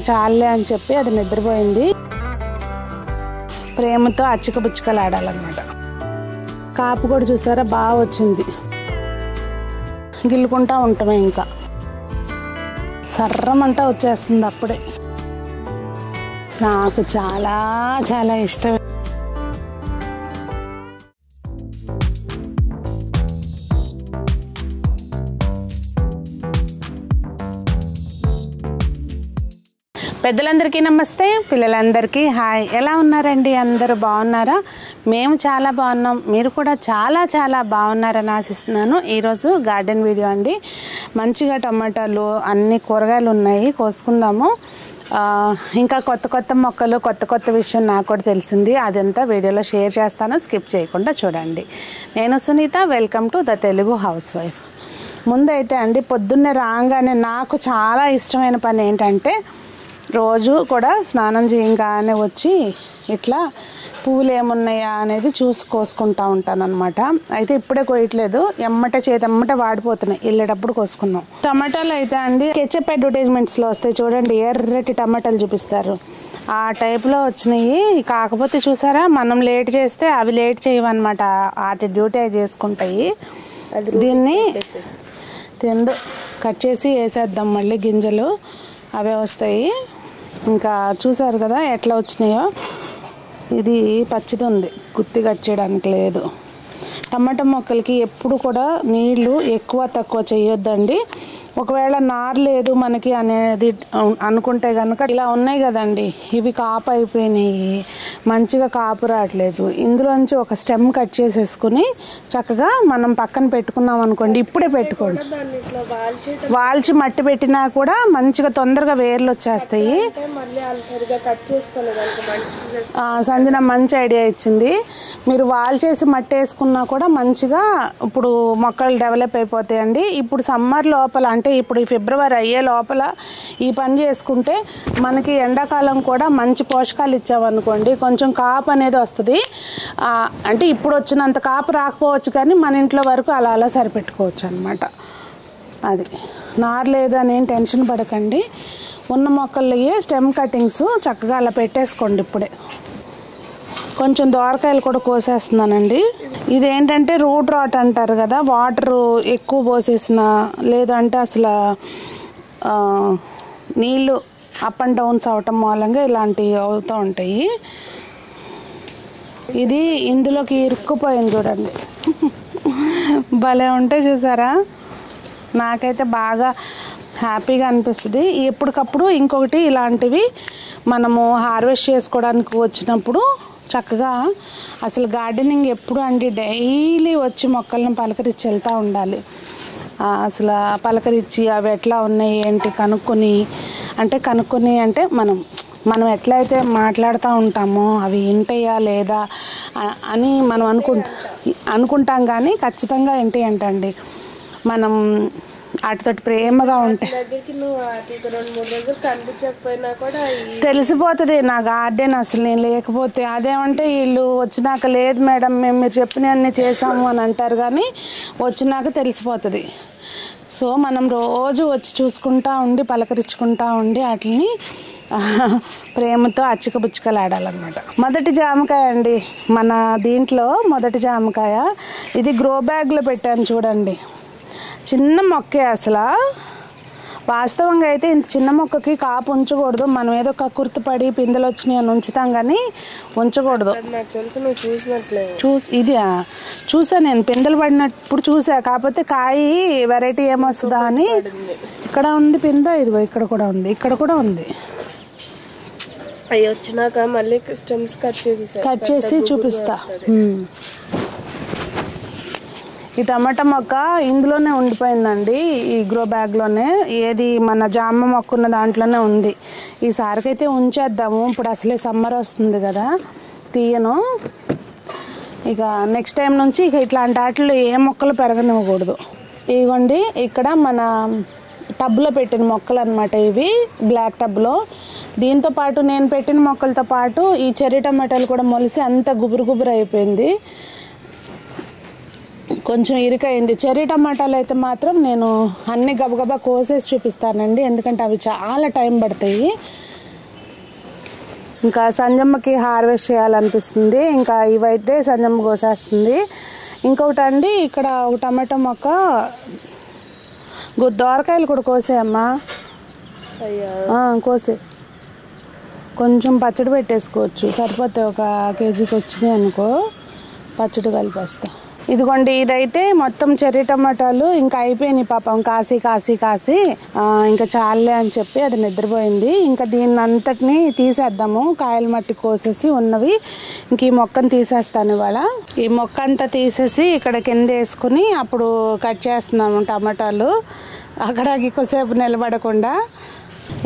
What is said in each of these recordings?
చాలే అని చెప్పి అది నిద్రపోయింది. ప్రేమతో అచ్చికబుచ్చికలాడాలన్నమాట. కాపు కూడా చూసారా బాగా వచ్చింది. గిల్లుకుంటా ఉంటామే, ఇంకా సర్రమంటా వచ్చేస్తుంది అప్పుడే. నాకు చాలా చాలా ఇష్టం. పెద్దలందరికీ నమస్తే, పిల్లలందరికీ హాయ్. ఎలా ఉన్నారండి? అందరూ బాగున్నారా? మేము చాలా బాగున్నాం. మీరు కూడా చాలా చాలా బాగున్నారని ఆశిస్తున్నాను. ఈరోజు గార్డెన్ వీడియో అండి. మంచిగా టమాటాలు అన్ని కూరగాయలు ఉన్నాయి, కోసుకుందాము. ఇంకా కొత్త కొత్త మొక్కలు, కొత్త కొత్త విషయం నాకు కూడా తెలిసింది. అదంతా వీడియోలో షేర్ చేస్తాను, స్కిప్ చేయకుండా చూడండి. నేను Sunitha, welcome to the Telugu house wife. ముందైతే అండి, పొద్దున్నే రాగానే నాకు చాలా ఇష్టమైన పని ఏంటంటే, రోజు కూడా స్నానం చేయగానే వచ్చి ఇట్లా పువ్వులు ఏమున్నాయా అనేది చూసి కోసుకుంటూ ఉంటాను అనమాట. అయితే ఇప్పుడే కోయట్లేదు, చేతమ్మట వాడిపోతున్నాయి, వెళ్ళేటప్పుడు కోసుకున్నాం. టమాటాలు అయితే అండి కెచప్ అడ్వర్టైజ్మెంట్స్లో వస్తాయి చూడండి, ఎర్రటి టమాటాలు చూపిస్తారు, ఆ టైప్లో వచ్చినాయి. కాకపోతే చూసారా, మనం లేట్ చేస్తే అవి లేట్ చేయవన్నమాట, వాటి డ్యూటీ అవి చేసుకుంటాయి. దీన్ని తిందు కట్ చేసి వేసేద్దాం, మళ్ళీ గింజలు అవే వస్తాయి. ఇంకా చూసారు కదా ఎట్లా వచ్చినాయో. ఇది పచ్చిది ఉంది, గుత్తి కట్ చేయడానికి లేదు. టమాటా మొక్కలకి ఎప్పుడు కూడా నీళ్లు ఎక్కువ తక్కువ చేయొద్దండి. ఒకవేళ నారు లేదు మనకి అనేది అనుకుంటే కనుక, ఇలా ఉన్నాయి కదండి, ఇవి కాపు అయిపోయినాయి, మంచిగా కాపు రావట్లేదు, ఇందులోంచి ఒక స్టెమ్ కట్ చేసేసుకుని చక్కగా మనం పక్కన పెట్టుకున్నాం అనుకోండి. ఇప్పుడే పెట్టుకోండి, వాల్చి మట్టి పెట్టినా కూడా మంచిగా తొందరగా వేర్లు వచ్చేస్తాయి. సంజన మంచి ఐడియా ఇచ్చింది. మీరు వాల్ చేసి మట్టి వేసుకున్నా కూడా మంచిగా ఇప్పుడు మొక్కలు డెవలప్ అయిపోతాయండి. ఇప్పుడు సమ్మర్ లోపల, అంటే ఇప్పుడు ఈ ఫిబ్రవరి అయ్యే లోపల ఈ పని చేసుకుంటే మనకి ఎండాకాలం కూడా మంచి పోషకాలు ఇచ్చామనుకోండి, కొంచెం కాపు అనేది వస్తుంది. అంటే ఇప్పుడు వచ్చినంత కాపు రాకపోవచ్చు, కానీ మన ఇంట్లో వరకు అలా అలా సరిపెట్టుకోవచ్చు అనమాట. అది నారు లేదు అని ఏం టెన్షన్ పడకండి. ఉన్న మొక్కల్లో స్టెమ్ కటింగ్స్ చక్కగా అలా పెట్టేసుకోండి. ఇప్పుడే కొంచెం దోరకాయలు కూడా కోసేస్తున్నానండి. ఇదేంటంటే రూట్ రాట్ అంటారు కదా, వాటరు ఎక్కువ పోసేసిన, లేదంటే అసలు నీళ్ళు అప్ అండ్ డౌన్స్ అవటం మూలంగా ఇలాంటివి అవుతూ ఉంటాయి. ఇది ఇందులోకి ఇరుక్కుపోయింది చూడండి, భలే ఉంటే చూసారా. నాకైతే బాగా హ్యాపీగా అనిపిస్తుంది. ఎప్పటికప్పుడు ఇంకొకటి ఇలాంటివి మనము హార్వెస్ట్ చేసుకోవడానికి వచ్చినప్పుడు చక్కగా, అసలు గార్డెనింగ్ ఎప్పుడు అండి డైలీ వచ్చి మొక్కలను పలకరించి వెళ్తూ ఉండాలి. అసలు పలకరించి అవి ఎట్లా ఉన్నాయి ఏంటి కనుక్కొని, అంటే మనం ఎట్లయితే మాట్లాడుతూ ఉంటామో అవి వింటాయా లేదా అని మనం అనుకుంటాం, కానీ ఖచ్చితంగా ఏంటి అంటండి, మనం వాటితోటి ప్రేమగా ఉంటాయి. తెలిసిపోతుంది నా గార్డెన్ అసలు నేను లేకపోతే. అదేమంటే వీళ్ళు వచ్చినాక లేదు మేడం మేము మీరు చెప్పినవన్నీ చేసాము అని అంటారు, కానీ వచ్చినాక తెలిసిపోతుంది. సో మనం రోజు వచ్చి చూసుకుంటా ఉండి, పలకరించుకుంటా ఉండి వాటిని ప్రేమతో అచ్చికబుచ్చికలాడాలన్నమాట. మొదటి జామకాయ అండి మన దీంట్లో, మొదటి జామకాయ. ఇది గ్రో బ్యాగ్లో పెట్టాను చూడండి, చిన్న మొక్కే. అసలు వాస్తవంగా అయితే ఇంత చిన్న మొక్కకి కాపు ఉంచకూడదు. మనం ఏదో కక్కుర్తిపడి పిందెలు వచ్చినాయి అని ఉంచుతాం, కానీ ఉంచకూడదు. ఇది చూసా నేను, పిందెలు పడినప్పుడు చూసా. కాకపోతే కాయ వెరైటీ ఏమొస్తుందా అని. ఇక్కడ ఉంది పిందె, ఇదిగో ఇక్కడ కూడా ఉంది, ఇక్కడ కూడా ఉంది. అవి వచ్చినాక మళ్ళీ స్టెమ్స్ కట్ చేసి చూపిస్తా. ఈ టమాటా మొక్క ఇందులోనే ఉండిపోయిందండి, ఈ గ్రో బ్యాగ్లోనే. ఏది మన జామ మొక్క ఉన్న దాంట్లోనే ఉంది. ఈసారికైతే ఉంచేద్దాము, ఇప్పుడు అసలే సమ్మర్ వస్తుంది కదా, తీయను. ఇక నెక్స్ట్ టైం నుంచి ఇక ఇట్లాంటి వాటిలో ఏ మొక్కలు పెరగనివ్వకూడదు. ఇదిగోండి ఇక్కడ మన టబ్లో పెట్టిన మొక్కలు అనమాట ఇవి, బ్లాక్ టబ్లో. దీంతో పాటు నేను పెట్టిన మొక్కలతో పాటు ఈ చెర్రీ టమాటాలు కూడా మొలిసి అంత గుబురు అయిపోయింది, కొంచెం ఇరుకైంది. చెర్రీ టమాటాలు అయితే మాత్రం నేను అన్ని గబగబా కోసేసి చూపిస్తానండి, ఎందుకంటే అవి చాలా టైం పడతాయి. ఇంకా సంజమ్మకి హార్వెస్ట్ చేయాలనిపిస్తుంది. ఇంకా ఇవైతే సంజమ్మ కోసేస్తుంది. ఇంకొకటి అండి, ఇక్కడ ఒక టమాటో మొక్క దోరకాయలు కూడా కోసేయమ్మా. కోసే కొంచెం పచ్చడి పెట్టేసుకోవచ్చు, సరిపోతే ఒక కేజీకి వచ్చినాయి అనుకో, పచ్చడి కలిపేస్తా. ఇదిగోండి, ఇదైతే మొత్తం చెర్రీ టమాటాలు ఇంకా అయిపోయినాయి పాపం, కాసి కాసి కాసి ఇంకా చాలే అని చెప్పి అది నిద్రపోయింది. ఇంకా దీన్ని అంతటిని తీసేద్దాము, కాయలు మట్టి కోసేసి ఉన్నవి. ఇంక ఈ మొక్కను తీసేస్తాను ఇవాళ. ఈ మొక్క అంతా తీసేసి ఇక్కడ కింద వేసుకుని అప్పుడు కట్ చేస్తున్నాము టమాటాలు, అక్కడ ఎక్కువసేపు నిలబడకుండా.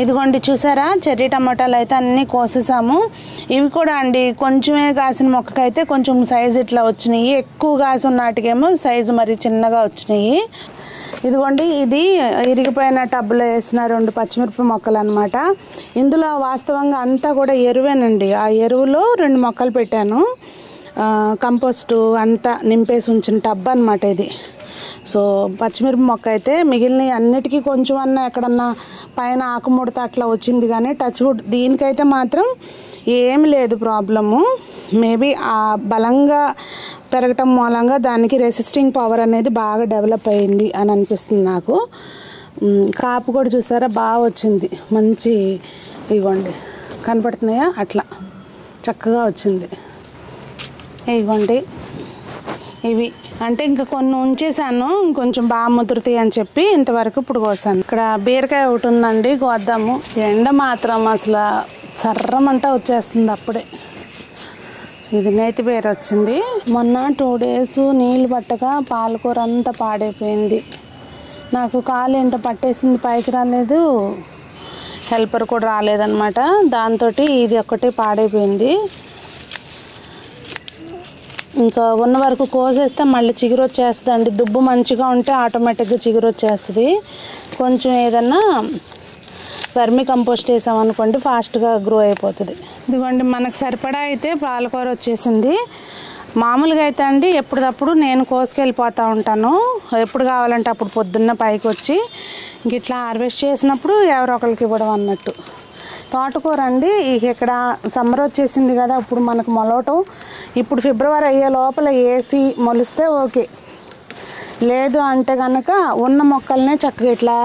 ఇదిగోండి చూసారా, చెర్రీ టమాటాలు అయితే అన్నీ కోసేసాము. ఇవి కూడా అండి కొంచెమే కాసిన మొక్కకైతే కొంచెం సైజు ఇట్లా వచ్చినాయి, ఎక్కువ కాసిన నాటికేమో సైజు మరి చిన్నగా వచ్చినాయి. ఇదిగోండి, ఇది ఇరిగిపోయిన టబ్లో వేసిన 2 పచ్చిమిరపకాయ మొక్కలు అనమాట. ఇందులో వాస్తవంగా అంతా కూడా ఎరువేనండి. ఆ ఎరువులో 2 మొక్కలు పెట్టాను, కంపోస్టు అంతా నింపేసి ఉంచిన టబ్ అనమాట ఇది. సో పచ్చిమిరప మొక్క అయితే మిగిలిన అన్నిటికీ కొంచెం అన్నా ఎక్కడన్నా పైన ఆకుముడత అట్లా వచ్చింది, కానీ టచ్ వుడ్ దీనికైతే మాత్రం ఏమి లేదు ప్రాబ్లము. మేబీ ఆ బలంగా పెరగటం మూలంగా దానికి రెసిస్టింగ్ పవర్ అనేది బాగా డెవలప్ అయింది అని అనిపిస్తుంది నాకు. కాపు కూడా చూసారా బాగా వచ్చింది, మంచి ఇవ్వండి కనపడుతున్నాయా, అట్లా చక్కగా వచ్చింది. ఇవ్వండి ఇవి అంటే ఇంకా కొన్ని ఉంచేసాను, ఇంకొంచెం బాగా ముదురుతాయి అని చెప్పి ఇంతవరకు ఇప్పుడు కోసాను. ఇక్కడ బీరకాయ ఒకటి ఉందండి, కోద్దాము. ఎండ మాత్రం అసలు సర్రమంటా వచ్చేస్తుంది అప్పుడే. ఇది నేతి బీర వచ్చింది. మొన్న 2 days నీళ్ళు పట్టక పాలకూర అంతా పాడైపోయింది. నాకు కాలు ఏంటో పట్టేసింది, పైకి రాలేదు, హెల్పర్ కూడా రాలేదన్నమాట. దాంతో ఇది ఒక్కటే పాడైపోయింది. ఇంకా ఉన్న వరకు కోసేస్తే మళ్ళీ చిగురు వచ్చేస్తుంది అండి. దుబ్బు మంచిగా ఉంటే ఆటోమేటిక్గా చిగురు వచ్చేస్తుంది. కొంచెం ఏదన్నా వర్మి కంపోస్ట్ వేసామనుకోండి ఫాస్ట్గా గ్రో అయిపోతుంది. ఇదిగోండి, మనకు సరిపడా అయితే పాలకూర వచ్చేసింది. మామూలుగా అయితే అండి ఎప్పటికప్పుడు నేను కోసుకెళ్ళిపోతూ ఉంటాను, ఎప్పుడు కావాలంటే అప్పుడు పొద్దున్న పైకి వచ్చి ఇంక ఇట్లా హార్వెస్ట్ చేసినప్పుడు ఎవరో ఒకరికి ఇవ్వడం అన్నట్టు. తోటకూర అండి ఇక్కడ సమ్మర్ వచ్చేసింది కదా, ఇప్పుడు మనకు మొలవటం ఇప్పుడు ఫిబ్రవరి అయ్యే లోపల వేసి మొలిస్తే ఓకే, లేదు అంటే కనుక ఉన్న మొక్కలనే చక్కగా ఇట్లా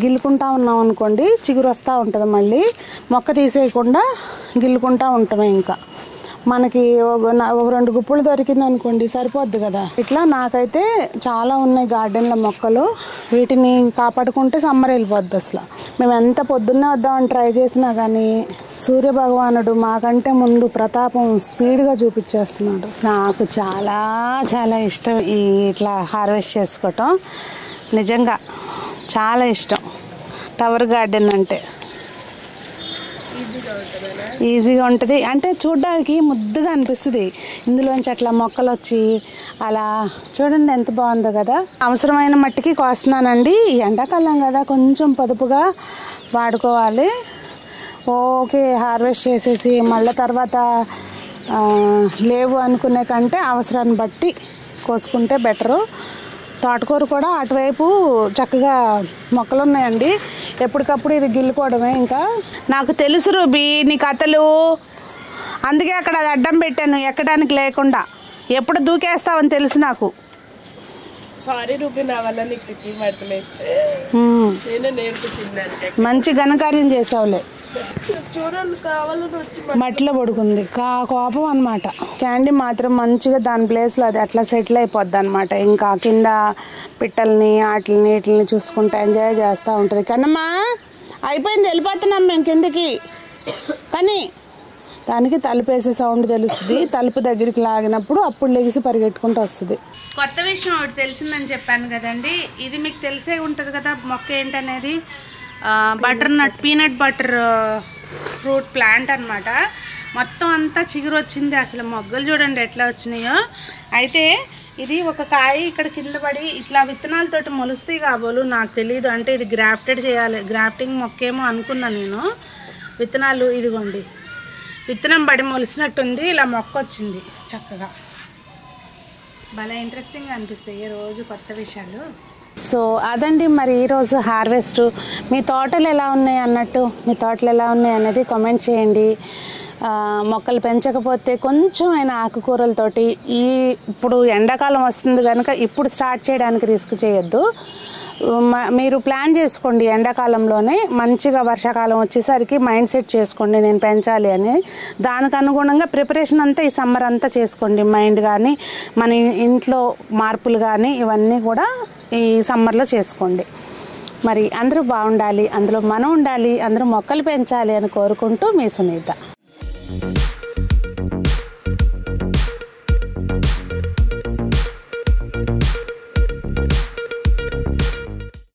గిల్లుకుంటా ఉన్నాం అనుకోండి, చిగురు వస్తూ ఉంటుంది. మళ్ళీ మొక్క తీసేయకుండా గిల్లుకుంటూ ఉంటామే. ఇంకా మనకి ఒక 2 గుప్పులు దొరికింది అనుకోండి సరిపోద్ది కదా. ఇట్లా నాకైతే చాలా ఉన్నాయి గార్డెన్లో మొక్కలు, వీటిని కాపాడుకుంటే సమ్మర్ వెళ్ళిపోద్ది. అసలు మేము ఎంత పొద్దున్నే వద్దామని ట్రై చేసినా కానీ సూర్యభగవానుడు మాకంటే ముందు ప్రతాపం స్పీడ్గా చూపించేస్తున్నాడు. నాకు చాలా చాలా ఇష్టం ఈ ఇట్లా హార్వెస్ట్ చేసుకోవటం, నిజంగా చాలా ఇష్టం. టవర్ గార్డెన్ అంటే ఈజీగా ఉంటుంది, అంటే చూడ్డానికి ముద్దుగా అనిపిస్తుంది. ఇందులోంచి అట్లా మొక్కలు వచ్చి అలా చూడండి ఎంత బాగుందో కదా. అవసరమైన మట్టికి కోస్తున్నానండి, ఎండాకాలం కదా కొంచెం పొదుపుగా వాడుకోవాలి. ఓకే హార్వెస్ట్ చేసేసి మళ్ళీ తర్వాత లేవు అనుకునే కంటే అవసరాన్ని బట్టి కోసుకుంటే బెటరు. తోటకూర కూడా అటువైపు చక్కగా మొక్కలు ఉన్నాయండి, ఎప్పటికప్పుడు ఇది గిల్లుకోవడమే. ఇంకా నాకు తెలుసు రూబీ నీ కథలు, అందుకే అక్కడ అది అడ్డం పెట్టాను ఎక్కడానికి లేకుండా, ఎప్పుడు దూకేస్తావని తెలుసు నాకు. సారీ రూపీ, నా వల్ల నీకు తిప్పి పడతలేదు, నేనే నేర్పుతున్నాను. మంచి ఘనకార్యం చేసావులే. చూడండి కావాలని వచ్చి మట్టిలో పడుకుంది, కోపం అనమాట. క్యాండీ మాత్రం మంచిగా దాని ప్లేస్లో అది అట్లా సెటిల్ అయిపోద్ది అనమాట. ఇంకా కింద పిట్టల్ని వాటిని వీటిని చూసుకుంటూ ఎంజాయ్ చేస్తూ ఉంటుంది. కన్నమ్మా అయిపోయింది, వెళ్ళిపోతున్నాం మేము కిందకి. కానీ దానికి తలుపు వేసే సౌండ్ తెలుస్తుంది, తలుపు దగ్గరికి లాగినప్పుడు అప్పుడు లెగిసి పరిగెట్టుకుంటూ వస్తుంది. కొత్త విషయం ఒకటి తెలిసిందని చెప్పాను కదండి, ఇది మీకు తెలిసే ఉంటుంది కదా మొక్క ఏంటనేది. బటర్ నట్, పీనట్ బటర్ ఫ్రూట్ ప్లాంట్ అనమాట. మొత్తం అంతా చిగురు వచ్చింది, అసలు మొగ్గలు చూడండి ఎట్లా వచ్చినాయో. అయితే ఇది ఒక కాయ ఇక్కడ కింద పడి ఇట్లా విత్తనాలతోటి మొలుస్తాయి కాబోలు, నాకు తెలియదు. అంటే ఇది గ్రాఫ్టెడ్ చేయాలి, గ్రాఫ్టింగ్ మొక్కేమో అనుకున్నా నేను. విత్తనాలు ఇదిగోండి, విత్తనం పడి మొలిసినట్టుంది, ఇలా మొక్క వచ్చింది చక్కగా. భలే ఇంట్రెస్టింగ్గా అనిపిస్తాయి ఏ రోజు కొత్త విషయాలు. సో అదండి మరి ఈరోజు హార్వెస్ట్. మీ తోటలు ఎలా ఉన్నాయి అన్నట్టు, మీ తోటలు ఎలా ఉన్నాయి అనేది కామెంట్ చేయండి. మొక్కలు పెంచకపోతే కొంచెం అయినా ఆకుకూరలతోటి ఇప్పుడు ఎండాకాలం వస్తుంది కనుక ఇప్పుడు స్టార్ట్ చేయడానికి రిస్క్ చేయొద్దు. మీరు ప్లాన్ చేసుకోండి, ఎండాకాలంలోనే మంచిగా వర్షాకాలం వచ్చేసరికి మైండ్ సెట్ చేసుకోండి నేను పెంచాలి అని. దానికి అనుగుణంగా ప్రిపరేషన్ అంతా ఈ సమ్మర్ అంతా చేసుకోండి. మైండ్ కానీ మన ఇంట్లో మార్పులు కానీ ఇవన్నీ కూడా ఈ సమ్మర్లో చేసుకోండి. మరి అందరూ బాగుండాలి, అందులో మనం ఉండాలి, అందరూ మొక్కలు పెంచాలి అని కోరుకుంటూ మీ సునీత.